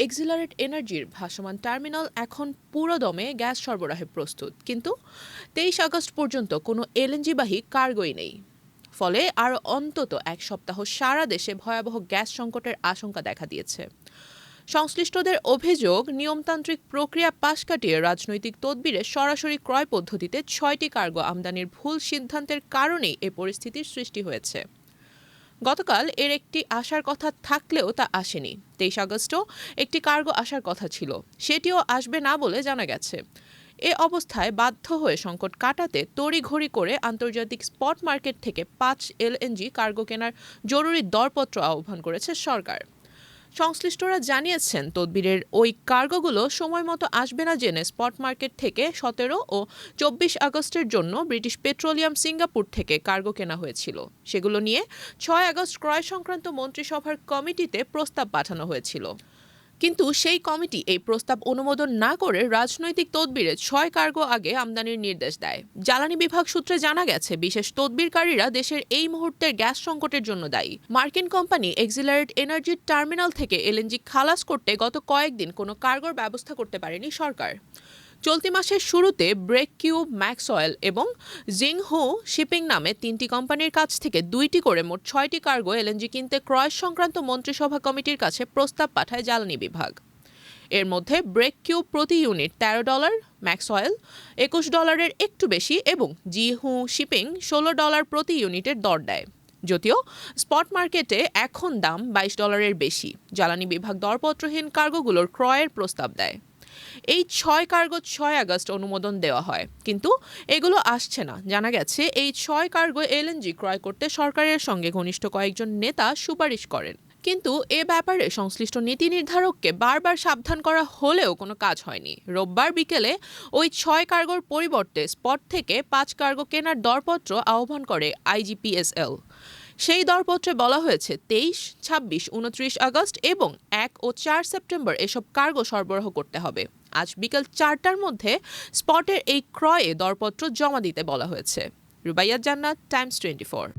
Excelerate এনার্জির ভাসমান terminal এখন পুরোদমে গ্যাস সরবরাহে প্রস্তুত, কিন্তু 23 আগস্ট পর্যন্ত কোনো এলএনজিবাহী কার্গোই নেই। ফলে আরও অন্তত এক সপ্তাহ সারা দেশে ভয়াবহ গ্যাস সংকটের আশঙ্কা দেখা দিয়েছে। সংশ্লিষ্টদের অভিযোগ, নিয়মতান্ত্রিক প্রক্রিয়া পাশ কাটিয়ে রাজনৈতিক তদবিরে সরাসরি ক্রয় পদ্ধতিতে 6টি কার্গো আমদানির ভুল সিদ্ধান্তের কারণেই এ পরিস্থিতির সৃষ্টি হয়েছে। গতকাল এর একটি আসার কথা থাকলেও তা আসেনি। 23 আগস্টও একটি কার্গো আসার কথা ছিল, সেটিও আসবে না বলে জানা গেছে। এ অবস্থায় বাধ্য হয়ে সংকট কাটাতে তড়িঘড়ি করে আন্তর্জাতিক স্পট মার্কেট থেকে 5 এলএনজি কার্গো কেনার জরুরি দরপত্র আহ্বান করেছে সরকার। সংশ্লিষ্টরা জানিয়েছেন, তদবিরের ওই কার্গোগুলো সময়মতো আসবে না জেনে স্পট মার্কেট থেকে 17 ও 24 আগস্টের জন্য ব্রিটিশ পেট্রোলিয়াম সিঙ্গাপুর থেকে কার্গো কেনা হয়েছিল। সেগুলো নিয়ে 6 আগস্ট ক্রয় সংক্রান্ত মন্ত্রিসভার কমিটিতে প্রস্তাব পাঠানো হয়েছিল। কিন্তু সেই কমিটি এই প্রস্তাব অনুমোদন না করে রাজনৈতিক তদবিরে 6 কার্গো আগে আমদানির নির্দেশ দেয়। জ্বালানি বিভাগ সূত্রে জানা গেছে, বিশেষ তদবিরকারীরা দেশের এই মুহূর্তের গ্যাস সংকটের জন্য দায়ী। মার্কিন কোম্পানি এক্সিলারেট এনার্জির টার্মিনাল থেকে এলএনজি খালাস করতে গত কয়েকদিন কোনো কার্গোর ব্যবস্থা করতে পারেনি সরকার। চলতি মাসের শুরুতে ব্রেক কিউব, ম্যাক্স অয়েল এবং জিংহু শিপিং নামে 3টি কোম্পানির কাছ থেকে 2টি করে মোট 6টি কার্গো এলএনজি কিনতে ক্রয় সংক্রান্ত মন্ত্রিসভা কমিটির কাছে প্রস্তাব পাঠায় জ্বালানি বিভাগ। এর মধ্যে ব্রেক কিউব প্রতি ইউনিট $13, ম্যাক্স অয়েল $21 একটু বেশি এবং জিংহু শিপিং $16 প্রতি ইউনিটের দর দেয়। যদিও স্পট মার্কেটে এখন দাম $22 বেশি। জ্বালানি বিভাগ দরপত্রহীন কার্গোগুলোর ক্রয়ের প্রস্তাব দেয়। এই 6 কার্গো 6 আগস্ট অনুমোদন দেওয়া হয়, কিন্তু এগুলো আসছে না। জানা গেছে, এই 6 কার্গো এলএনজি ক্রয় করতে সরকারের সঙ্গে ঘনিষ্ঠ কয়েকজন নেতা সুপারিশ করেন। কিন্তু এ ব্যাপারে সংশ্লিষ্ট নীতি নির্ধারককে বারবার সাবধান করা হলেও কোনো কাজ হয়নি। রোববার বিকেলে ওই 6 কার্গোর পরিবর্তে স্পট থেকে 5 কার্গো কেনার দরপত্র আহ্বান করে আইজিপিএসএল। সেই দরপত্রে বলা হয়েছে 23, 26, 29 আগস্ট এবং 1 ও 4 সেপ্টেম্বর এসব কার্গো সরবরাহ করতে হবে। আজ বিকেল 4টার মধ্যে স্পটের এই ক্রয়ে দরপত্র জমা দিতে বলা হয়েছে। রুবাইয়াত জান্নাত, টাইমস 24।